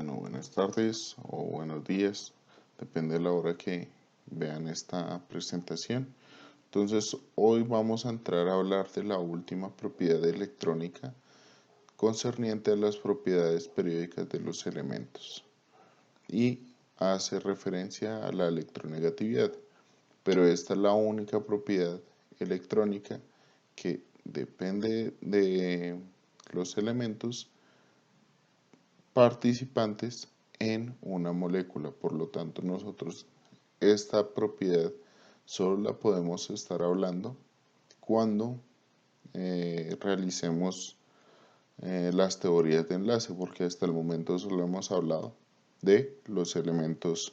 Bueno, buenas tardes o buenos días, depende de la hora que vean esta presentación. Entonces, hoy vamos a entrar a hablar de la última propiedad electrónica concerniente a las propiedades periódicas de los elementos y hace referencia a la electronegatividad, pero esta es la única propiedad electrónica que depende de los elementos participantes en una molécula. Por lo tanto, nosotros esta propiedad solo la podemos estar hablando cuando realicemos las teorías de enlace, porque hasta el momento solo hemos hablado de los elementos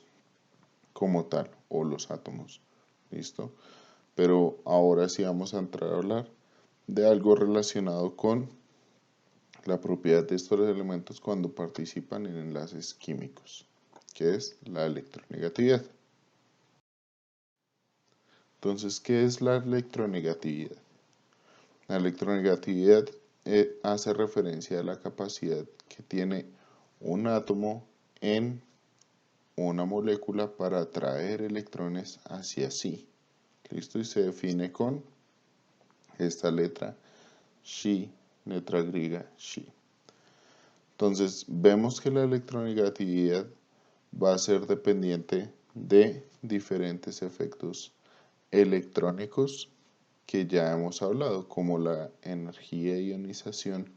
como tal o los átomos. ¿Listo? Pero ahora sí vamos a entrar a hablar de algo relacionado con la propiedad de estos elementos cuando participan en enlaces químicos, que es la electronegatividad. Entonces, ¿qué es la electronegatividad? La electronegatividad hace referencia a la capacidad que tiene un átomo en una molécula para atraer electrones hacia sí. ¿Listo? Y se define con esta letra Xi, letra griega Xi. Entonces, vemos que la electronegatividad va a ser dependiente de diferentes efectos electrónicos que ya hemos hablado, como la energía de ionización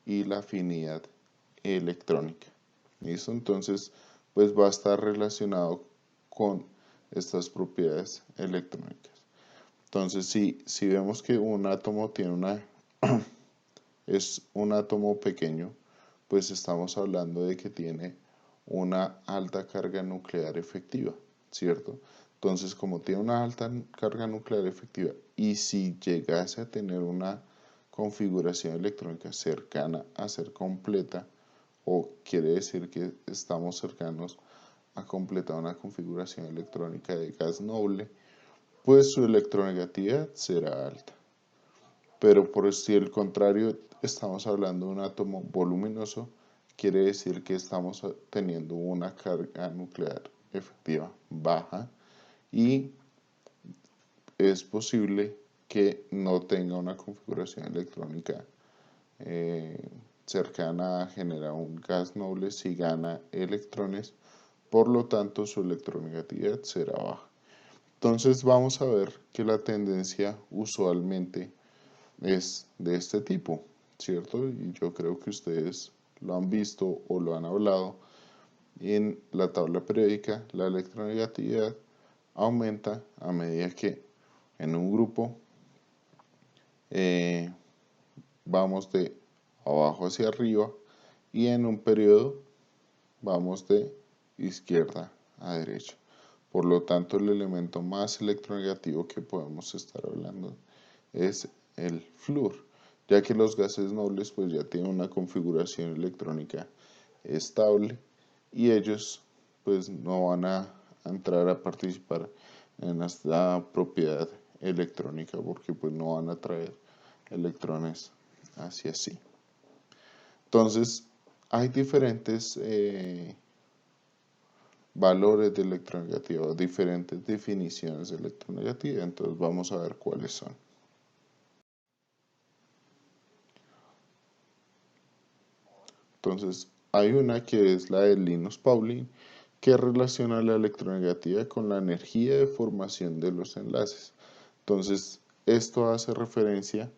y la afinidad electrónica. ¿Listo? Entonces, pues va a estar relacionado con estas propiedades electrónicas. Entonces, si vemos que un átomo tiene es un átomo pequeño, pues estamos hablando de que tiene una alta carga nuclear efectiva, ¿cierto? Entonces, como tiene una alta carga nuclear efectiva y si llegase a tener una configuración electrónica cercana a ser completa, o quiere decir que estamos cercanos a completar una configuración electrónica de gas noble, pues su electronegatividad será alta. Pero por si el contrario estamos hablando de un átomo voluminoso, quiere decir que estamos teniendo una carga nuclear efectiva baja y es posible que no tenga una configuración electrónica cercana a generar un gas noble si gana electrones, por lo tanto su electronegatividad será baja. Entonces vamos a ver que la tendencia usualmente es de este tipo, ¿cierto? Y yo creo que ustedes lo han visto o lo han hablado. En la tabla periódica, la electronegatividad aumenta a medida que en un grupo vamos de abajo hacia arriba y en un periodo vamos de izquierda a derecha. Por lo tanto, el elemento más electronegativo que podemos estar hablando es el flúor, ya que los gases nobles pues ya tienen una configuración electrónica estable y ellos pues no van a entrar a participar en esta propiedad electrónica porque pues no van a traer electrones hacia sí. Entonces hay diferentes valores de electronegatividad, diferentes definiciones de electronegatividad, entonces vamos a ver cuáles son. Entonces, hay una que es la de Linus Pauling, que relaciona la electronegatividad con la energía de formación de los enlaces. Entonces, esto hace referencia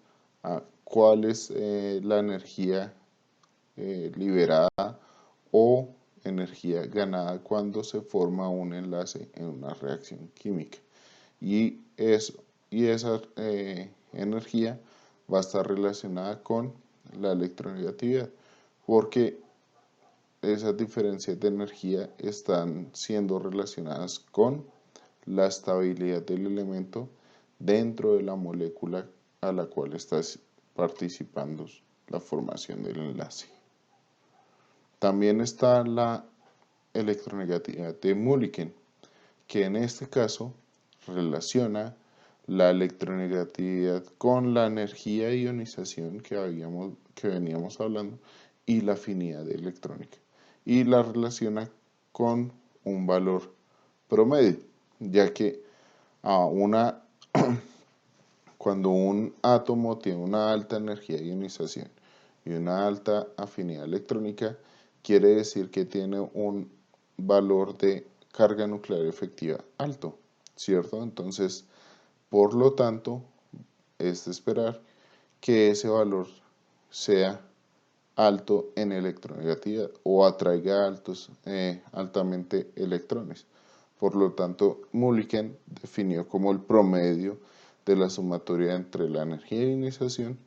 a cuál es la energía liberada o energía ganada cuando se forma un enlace en una reacción química. Y esa energía va a estar relacionada con la electronegatividad, porque esas diferencias de energía están siendo relacionadas con la estabilidad del elemento dentro de la molécula a la cual está participando la formación del enlace. También está la electronegatividad de Mulliken, que en este caso relaciona la electronegatividad con la energía de ionización que veníamos hablando y la afinidad electrónica. y la relaciona con un valor promedio, ya que cuando un átomo tiene una alta energía de ionización y una alta afinidad electrónica, quiere decir que tiene un valor de carga nuclear efectiva alto, ¿cierto? Entonces, por lo tanto, es de esperar que ese valor sea alto en electronegatividad o atraiga altamente electrones. Por lo tanto, Mulliken definió como el promedio de la sumatoria entre la energía de ionización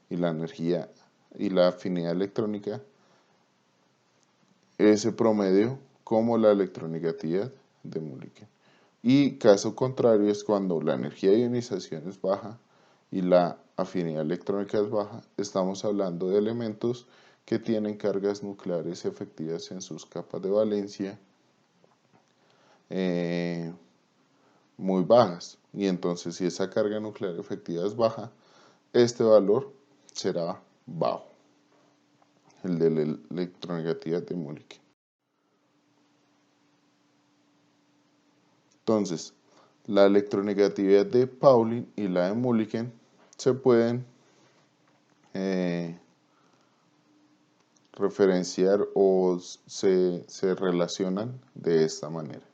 y la afinidad electrónica, ese promedio como la electronegatividad de Mulliken. Y caso contrario es cuando la energía de ionización es baja y la afinidad electrónica es baja, estamos hablando de elementos que tienen cargas nucleares efectivas en sus capas de valencia muy bajas. Y entonces si esa carga nuclear efectiva es baja, este valor será bajo, el de la electronegatividad de Mulliken. Entonces, la electronegatividad de Pauling y la de Mulliken se pueden referenciar o se relacionan de esta manera.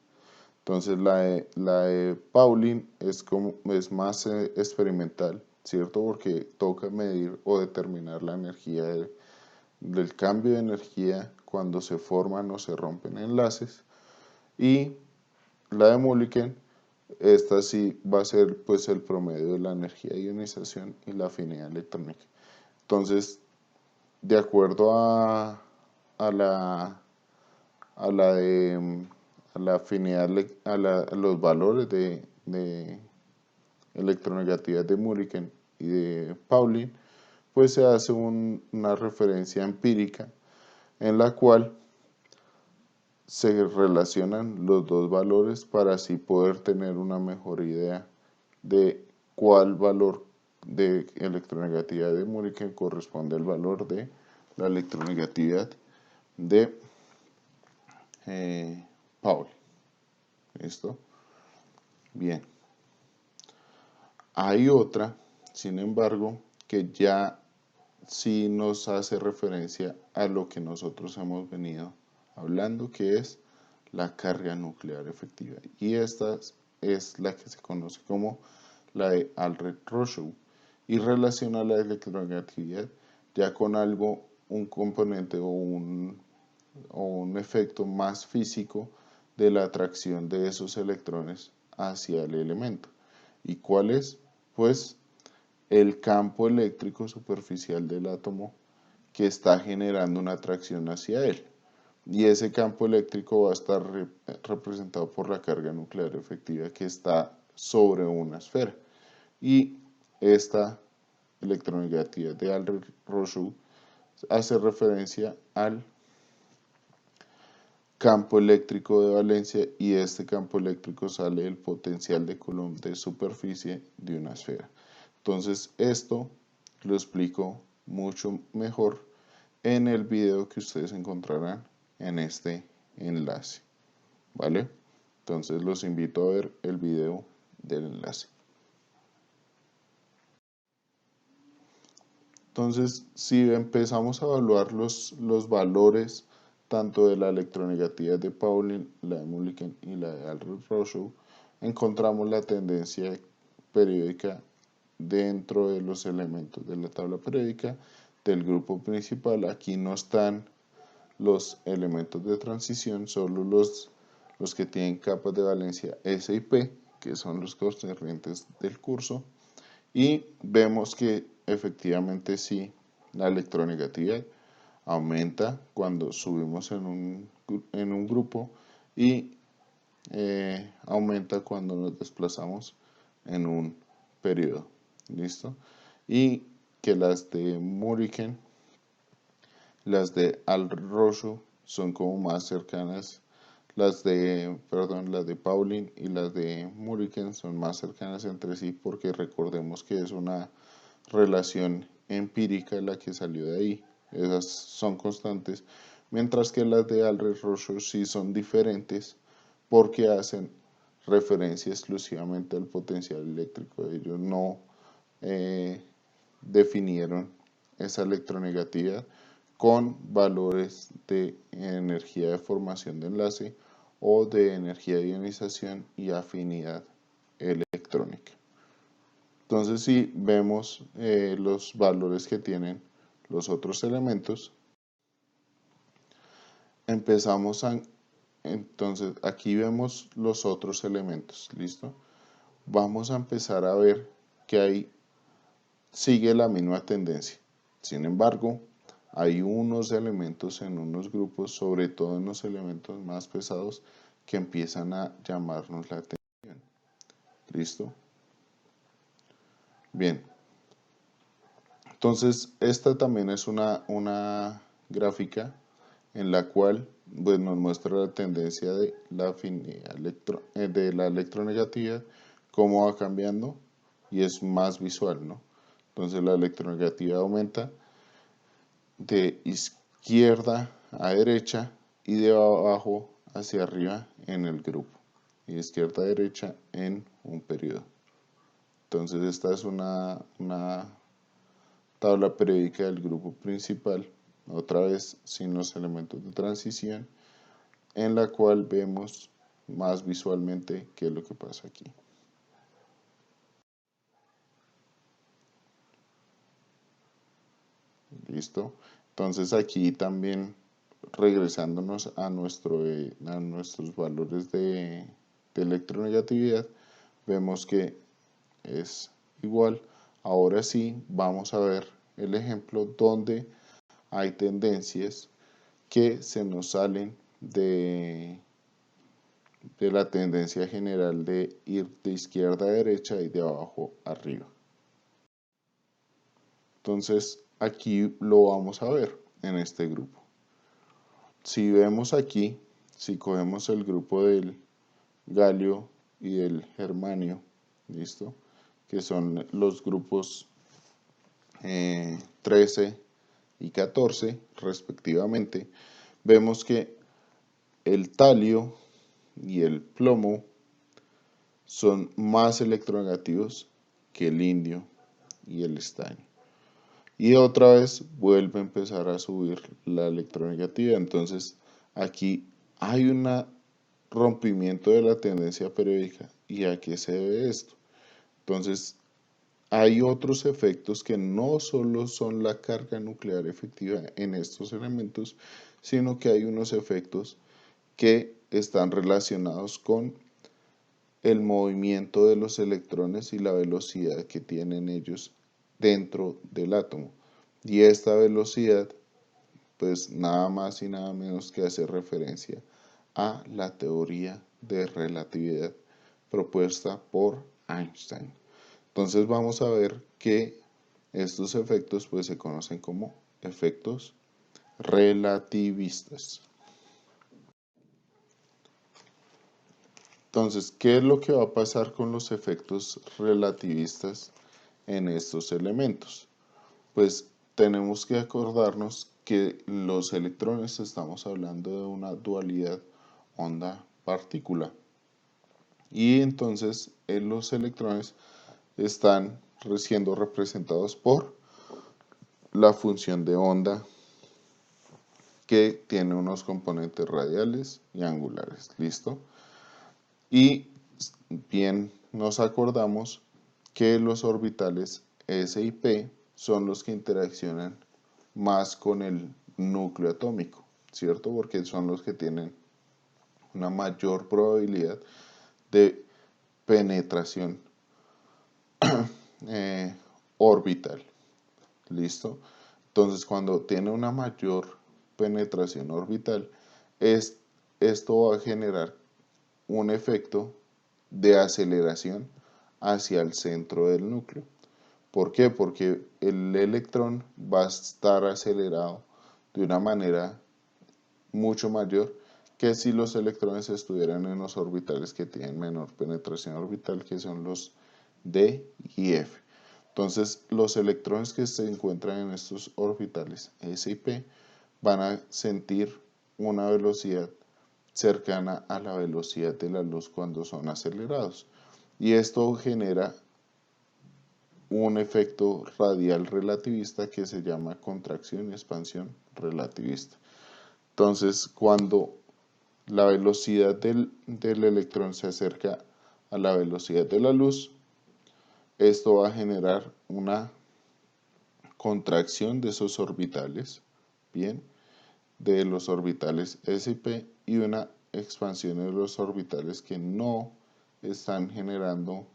Entonces, la de Pauling es más experimental, ¿cierto? Porque toca medir o determinar la energía del cambio de energía cuando se forman o se rompen enlaces. Y la de Mulliken, esta sí va a ser pues el promedio de la energía de ionización y la afinidad electrónica. Entonces, de acuerdo a la afinidad, a los valores de electronegatividad de Mulliken y de Pauling, pues se hace una referencia empírica en la cual se relacionan los dos valores para así poder tener una mejor idea de cuál valor de electronegatividad de Mulliken corresponde al valor de la electronegatividad de Pauling. ¿Listo? Bien. Hay otra, sin embargo, que ya sí nos hace referencia a lo que nosotros hemos venido hablando, que es la carga nuclear efectiva. Y esta es la que se conoce como la de Aldrich-Roshow y relaciona la electronegatividad ya con algo, un componente o un efecto más físico de la atracción de esos electrones hacia el elemento. ¿Y cuál es? Pues el campo eléctrico superficial del átomo que está generando una atracción hacia él. Y ese campo eléctrico va a estar representado por la carga nuclear efectiva que está sobre una esfera. Y esta electronegatividad de Aldrich-Roshow hace referencia al campo eléctrico de valencia, y este campo eléctrico sale del potencial de Coulomb de superficie de una esfera. Entonces esto lo explico mucho mejor en el video que ustedes encontrarán en este enlace, ¿vale? Entonces los invito a ver el video del enlace. Entonces, si empezamos a evaluar los valores tanto de la electronegatividad de Pauling, la de Mulliken y la de Aldrich-Roshow, encontramos la tendencia periódica dentro de los elementos de la tabla periódica del grupo principal. Aquí no están los elementos de transición, solo los que tienen capas de valencia S y P, que son los concernientes del curso. Y vemos que efectivamente sí, la electronegatividad aumenta cuando subimos en un grupo y aumenta cuando nos desplazamos en un periodo. ¿Listo? Y que las de Mulliken, las de Aldrich-Roshow son como más cercanas. Las de Pauling y las de Mulliken son más cercanas entre sí, porque recordemos que es una relación empírica la que salió de ahí. Esas son constantes, mientras que las de Alres-Rochow sí son diferentes porque hacen referencia exclusivamente al potencial eléctrico. Ellos no definieron esa electronegatividad con valores de energía de formación de enlace o de energía de ionización y afinidad electrónica. Entonces, si vemos los valores que tienen los otros elementos, entonces aquí vemos los otros elementos, ¿listo? Vamos a empezar a ver que ahí sigue la misma tendencia. Sin embargo, hay unos elementos en unos grupos, sobre todo en los elementos más pesados, que empiezan a llamarnos la atención. ¿Listo? Bien. Entonces, esta también es una gráfica en la cual pues, nos muestra la tendencia de la electronegatividad, cómo va cambiando y es más visual, ¿no? Entonces la electronegatividad aumenta de izquierda a derecha y de abajo hacia arriba en el grupo, y de izquierda a derecha en un periodo. Entonces esta es una tabla periódica del grupo principal, otra vez sin los elementos de transición, en la cual vemos más visualmente qué es lo que pasa aquí. ¿Listo? Entonces aquí también regresándonos a nuestros valores de electronegatividad, vemos que es igual. Ahora sí vamos a ver el ejemplo donde hay tendencias que se nos salen de la tendencia general de ir de izquierda a derecha y de abajo a arriba. Entonces aquí lo vamos a ver en este grupo. Si vemos aquí, si cogemos el grupo del galio y del germanio, ¿listo? Que son los grupos 13 y 14 respectivamente, vemos que el talio y el plomo son más electronegativos que el indio y el estaño. Y otra vez vuelve a empezar a subir la electronegatividad. Entonces aquí hay un rompimiento de la tendencia periódica. ¿Y a qué se debe esto? Entonces hay otros efectos que no solo son la carga nuclear efectiva en estos elementos, sino que hay unos efectos que están relacionados con el movimiento de los electrones y la velocidad que tienen ellos dentro del átomo. Y esta velocidad, pues nada más y nada menos que hace referencia a la teoría de relatividad propuesta por Einstein. Entonces vamos a ver que estos efectos pues se conocen como efectos relativistas. Entonces, ¿qué es lo que va a pasar con los efectos relativistas en estos elementos? Pues tenemos que acordarnos que los electrones, estamos hablando de una dualidad onda-partícula. Y entonces los electrones están siendo representados por la función de onda que tiene unos componentes radiales y angulares. ¿Listo? Y bien nos acordamos que los orbitales S y P son los que interaccionan más con el núcleo atómico, ¿cierto? Porque son los que tienen una mayor probabilidad de penetración orbital. ¿Listo? Entonces, cuando tiene una mayor penetración orbital, esto va a generar un efecto de aceleración hacia el centro del núcleo. ¿Por qué? Porque el electrón va a estar acelerado de una manera mucho mayor que si los electrones estuvieran en los orbitales que tienen menor penetración orbital, que son los D y F. Entonces, los electrones que se encuentran en estos orbitales S y P van a sentir una velocidad cercana a la velocidad de la luz cuando son acelerados. Y esto genera un efecto radial relativista que se llama contracción y expansión relativista. Entonces, cuando la velocidad del electrón se acerca a la velocidad de la luz, esto va a generar una contracción de esos orbitales, bien, de los orbitales S y P, y una expansión de los orbitales que no están generando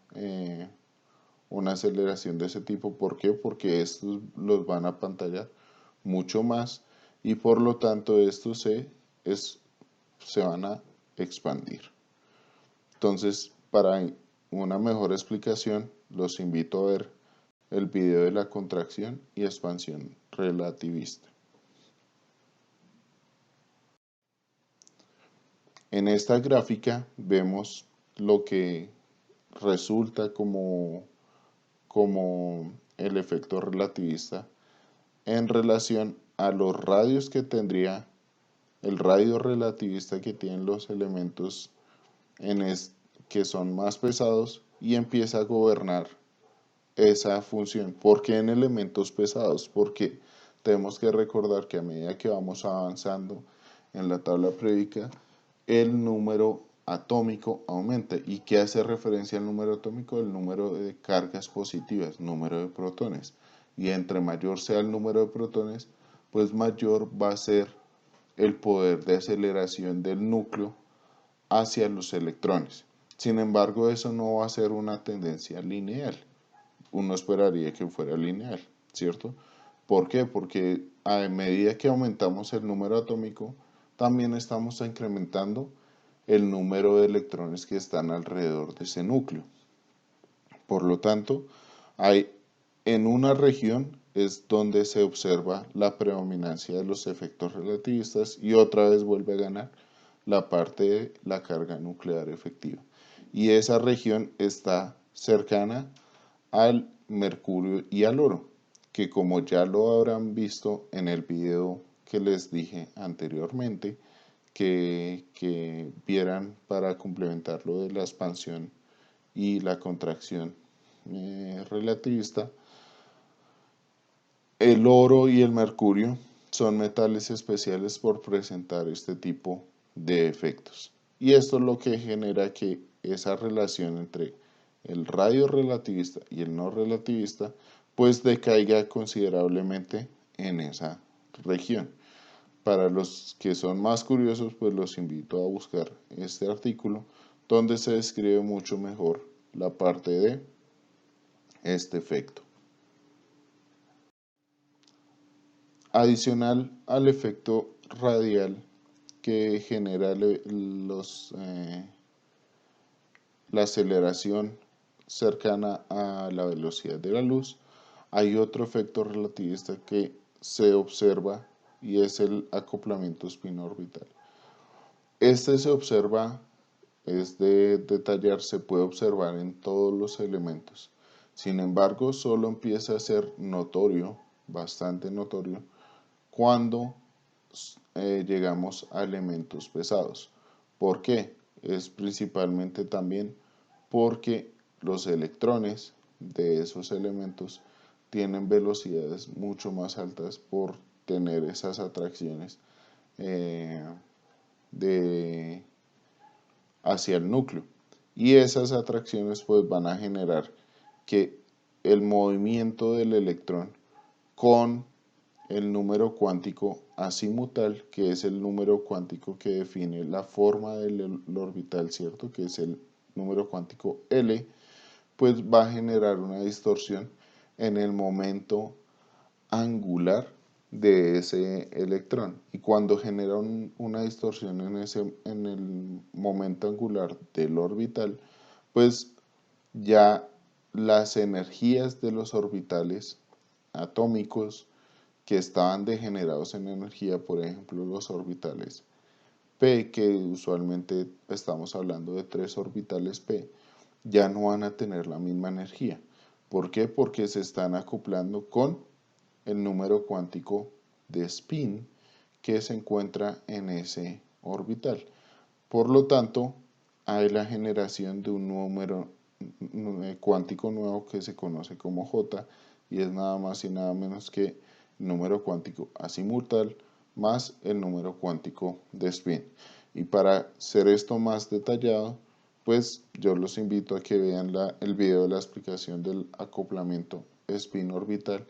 una aceleración de ese tipo. ¿Por qué? Porque estos los van a pantallar mucho más y por lo tanto estos se van a expandir. Entonces, para una mejor explicación, los invito a ver el video de la contracción y expansión relativista. En esta gráfica vemos lo que resulta como el efecto relativista en relación a los radios que tendría el radio relativista que tienen los elementos que son más pesados y empieza a gobernar esa función. ¿Por qué en elementos pesados? Porque tenemos que recordar que a medida que vamos avanzando en la tabla periódica, el número atómico aumenta. ¿Y qué hace referencia al número atómico? El número de cargas positivas, número de protones. Y entre mayor sea el número de protones, pues mayor va a ser el poder de aceleración del núcleo hacia los electrones. Sin embargo, eso no va a ser una tendencia lineal. Uno esperaría que fuera lineal, ¿cierto? ¿Por qué? Porque a medida que aumentamos el número atómico, también estamos incrementando el número de electrones que están alrededor de ese núcleo. Por lo tanto, en una región es donde se observa la predominancia de los efectos relativistas y otra vez vuelve a ganar la parte de la carga nuclear efectiva. Y esa región está cercana al mercurio y al oro, que como ya lo habrán visto en el video que les dije anteriormente, que vieran para complementar lo de la expansión y la contracción relativista, el oro y el mercurio son metales especiales por presentar este tipo de efectos. Y esto es lo que genera que esa relación entre el radio relativista y el no relativista pues decaiga considerablemente en esa región. Para los que son más curiosos, pues los invito a buscar este artículo donde se describe mucho mejor la parte de este efecto. Adicional al efecto radial que genera la aceleración cercana a la velocidad de la luz, hay otro efecto relativista que se observa y es el acoplamiento spin-orbital. Este se observa, es de detallar, se puede observar en todos los elementos. Sin embargo, solo empieza a ser notorio, bastante notorio, cuando llegamos a elementos pesados. ¿Por qué? Es principalmente también porque los electrones de esos elementos tienen velocidades mucho más altas por tener esas atracciones hacia el núcleo. Y esas atracciones pues van a generar que el movimiento del electrón con el número cuántico azimutal, que es el número cuántico que define la forma del orbital, ¿cierto? Que es el número cuántico L, pues va a generar una distorsión en el momento angular de ese electrón. Y cuando genera una distorsión en el momento angular del orbital, pues ya las energías de los orbitales atómicos que estaban degenerados en energía, por ejemplo los orbitales P, que usualmente estamos hablando de 3 orbitales P, ya no van a tener la misma energía. ¿Por qué? Porque se están acoplando con el número cuántico de spin, que se encuentra en ese orbital. Por lo tanto, hay la generación de un número cuántico nuevo que se conoce como J, y es nada más y nada menos que el número cuántico azimutal más el número cuántico de spin. Y para hacer esto más detallado, pues yo los invito a que vean el video de la explicación del acoplamiento spin orbital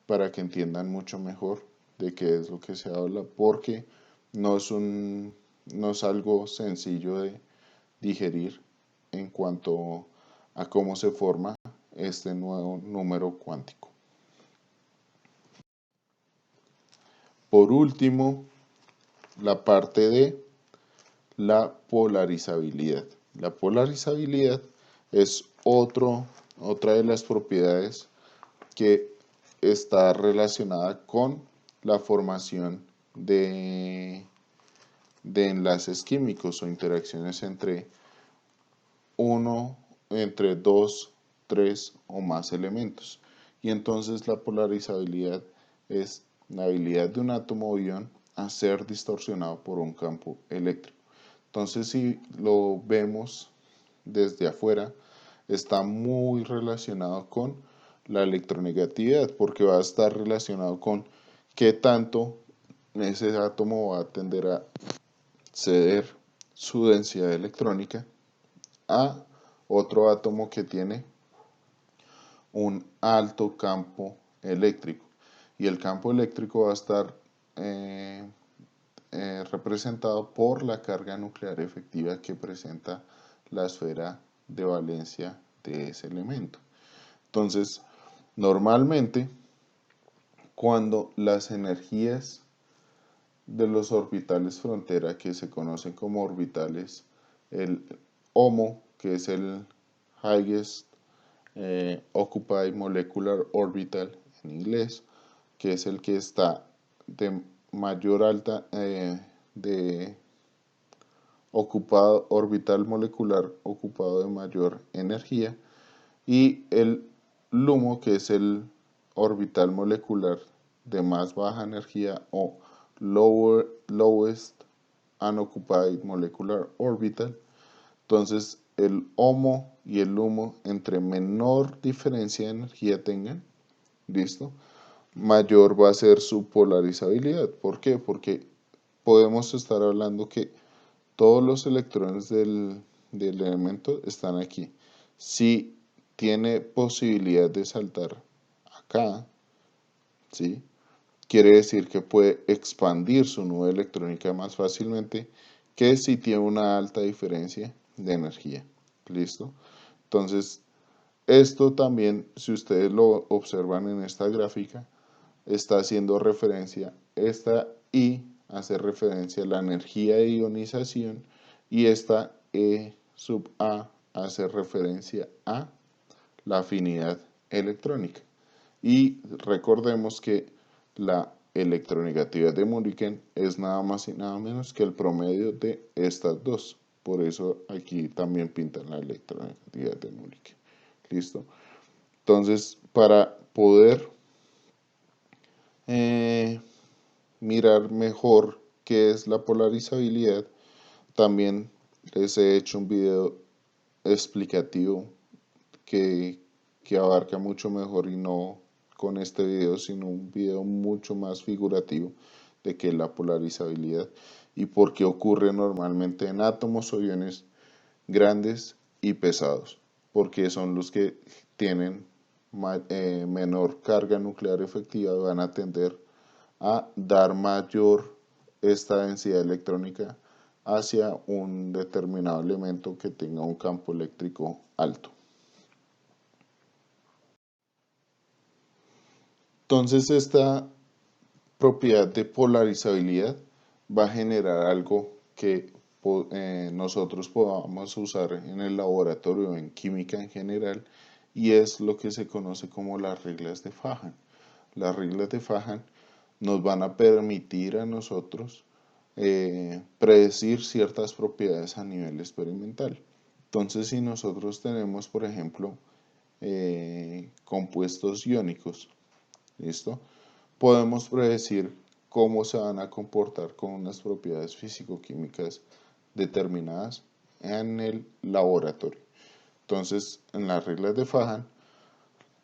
para que entiendan mucho mejor de qué es lo que se habla, porque no es algo sencillo de digerir en cuanto a cómo se forma este nuevo número cuántico. Por último, la parte de la polarizabilidad. La polarizabilidad es otra de las propiedades que está relacionada con la formación de enlaces químicos o interacciones entre dos, tres o más elementos. Y entonces la polarizabilidad es la habilidad de un átomo o ion a ser distorsionado por un campo eléctrico. Entonces, si lo vemos desde afuera, está muy relacionado con la electronegatividad, porque va a estar relacionado con qué tanto ese átomo va a tender a ceder su densidad electrónica a otro átomo que tiene un alto campo eléctrico. Y el campo eléctrico va a estar representado por la carga nuclear efectiva que presenta la esfera de valencia de ese elemento. Entonces, normalmente, cuando las energías de los orbitales frontera, que se conocen como orbitales, el HOMO, que es el Highest Occupied Molecular Orbital en inglés, que es el que está de mayor alta de ocupado, orbital molecular ocupado de mayor energía, y el LUMO, que es el orbital molecular de más baja energía o Lowest Unoccupied Molecular Orbital. Entonces, el HOMO y el LUMO, entre menor diferencia de energía tengan, ¿listo?, mayor va a ser su polarizabilidad. ¿Por qué? Porque podemos estar hablando que todos los electrones del elemento están aquí. Si tiene posibilidad de saltar acá, ¿sí?, quiere decir que puede expandir su nube electrónica más fácilmente que si tiene una alta diferencia de energía. ¿Listo? Entonces, esto también, si ustedes lo observan en esta gráfica, está haciendo referencia, esta I hace referencia a la energía de ionización y esta E sub A hace referencia a la afinidad electrónica. Y recordemos que la electronegatividad de Mulliken es nada más y nada menos que el promedio de estas dos. Por eso aquí también pintan la electronegatividad de Mulliken. ¿Listo? Entonces, para poder mirar mejor qué es la polarizabilidad, también les he hecho un video explicativo que abarca mucho mejor, y no con este video, sino un video mucho más figurativo de qué es la polarizabilidad y por qué ocurre normalmente en átomos o iones grandes y pesados, porque son los que tienen menor carga nuclear efectiva, van a tender a dar mayor esta densidad electrónica hacia un determinado elemento que tenga un campo eléctrico alto. Entonces, esta propiedad de polarizabilidad va a generar algo que nosotros podamos usar en el laboratorio, en química en general, y es lo que se conoce como las reglas de Fajan. Las reglas de Fajan nos van a permitir a nosotros predecir ciertas propiedades a nivel experimental. Entonces, si nosotros tenemos, por ejemplo, compuestos iónicos, ¿listo?, podemos predecir cómo se van a comportar con unas propiedades físico-químicas determinadas en el laboratorio. Entonces, en las reglas de Fajan,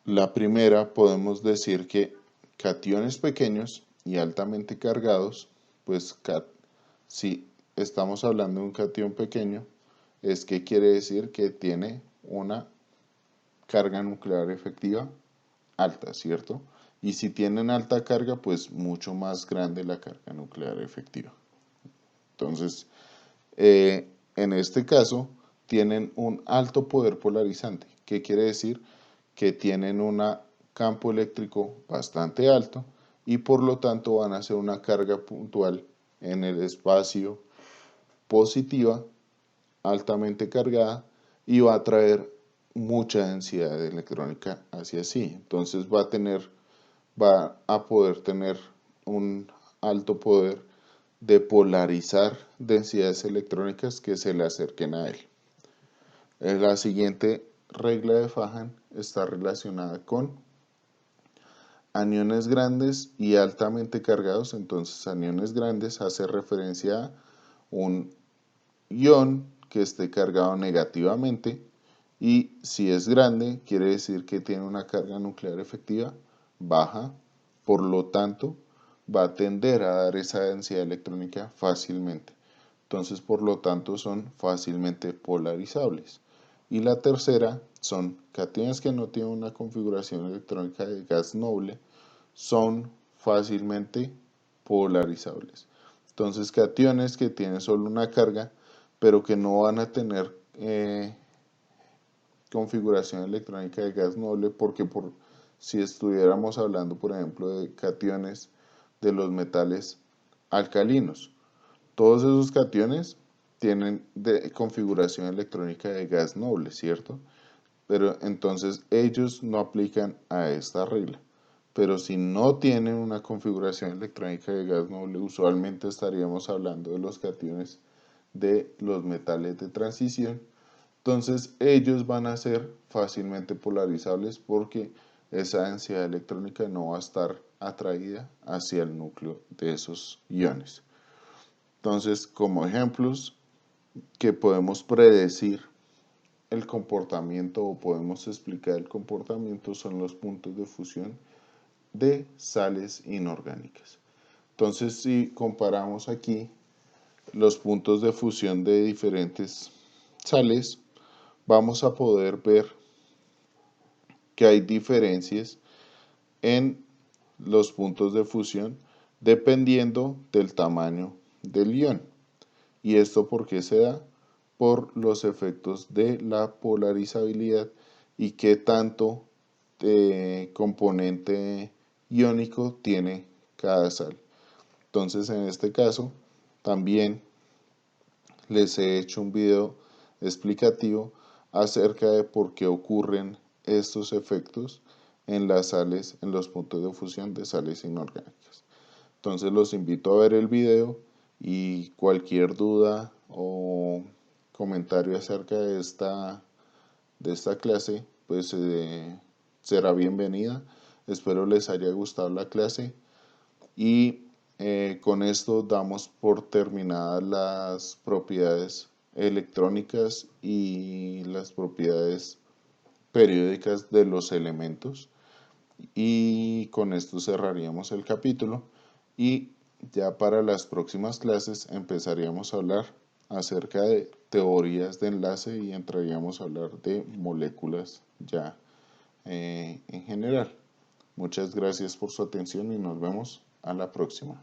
la primera podemos decir que cationes pequeños y altamente cargados, pues si estamos hablando de un catión pequeño, es que quiere decir que tiene una carga nuclear efectiva alta, ¿cierto? Y si tienen alta carga, pues mucho más grande la carga nuclear efectiva. Entonces, en este caso, tienen un alto poder polarizante. ¿Qué quiere decir? Que tienen un campo eléctrico bastante alto y por lo tanto van a hacer una carga puntual en el espacio positiva, altamente cargada, y va a traer mucha densidad electrónica hacia sí. Entonces va a poder tener un alto poder de polarizar densidades electrónicas que se le acerquen a él. La siguiente regla de Fajan está relacionada con aniones grandes y altamente cargados. Entonces, aniones grandes hace referencia a un ion que esté cargado negativamente, y si es grande quiere decir que tiene una carga nuclear efectiva baja, por lo tanto va a tender a dar esa densidad electrónica fácilmente. Entonces, por lo tanto, son fácilmente polarizables. Y la tercera son cationes que no tienen una configuración electrónica de gas noble, son fácilmente polarizables. Entonces, cationes que tienen solo una carga, pero que no van a tener configuración electrónica de gas noble, porque si estuviéramos hablando, por ejemplo, de cationes de los metales alcalinos, todos esos cationes tienen configuración electrónica de gas noble, ¿cierto? Pero entonces ellos no aplican a esta regla. Pero si no tienen una configuración electrónica de gas noble, usualmente estaríamos hablando de los cationes de los metales de transición. Entonces ellos van a ser fácilmente polarizables porque esa densidad electrónica no va a estar atraída hacia el núcleo de esos iones. Entonces, como ejemplos que podemos predecir el comportamiento o podemos explicar el comportamiento son los puntos de fusión de sales inorgánicas. Entonces, si comparamos aquí los puntos de fusión de diferentes sales, vamos a poder ver que hay diferencias en los puntos de fusión dependiendo del tamaño del ion. ¿Y esto por qué se da? Por los efectos de la polarizabilidad y qué tanto componente iónico tiene cada sal. Entonces, en este caso, también les he hecho un video explicativo acerca de por qué ocurren estos efectos en las sales, en los puntos de fusión de sales inorgánicas. Entonces los invito a ver el video, y cualquier duda o comentario acerca de esta clase, pues será bienvenida. Espero les haya gustado la clase, y con esto damos por terminadas las propiedades electrónicas y las propiedades periódicas de los elementos, y con esto cerraríamos el capítulo, y ya para las próximas clases empezaríamos a hablar acerca de teorías de enlace y entraríamos a hablar de moléculas ya en general. Muchas gracias por su atención y nos vemos a la próxima.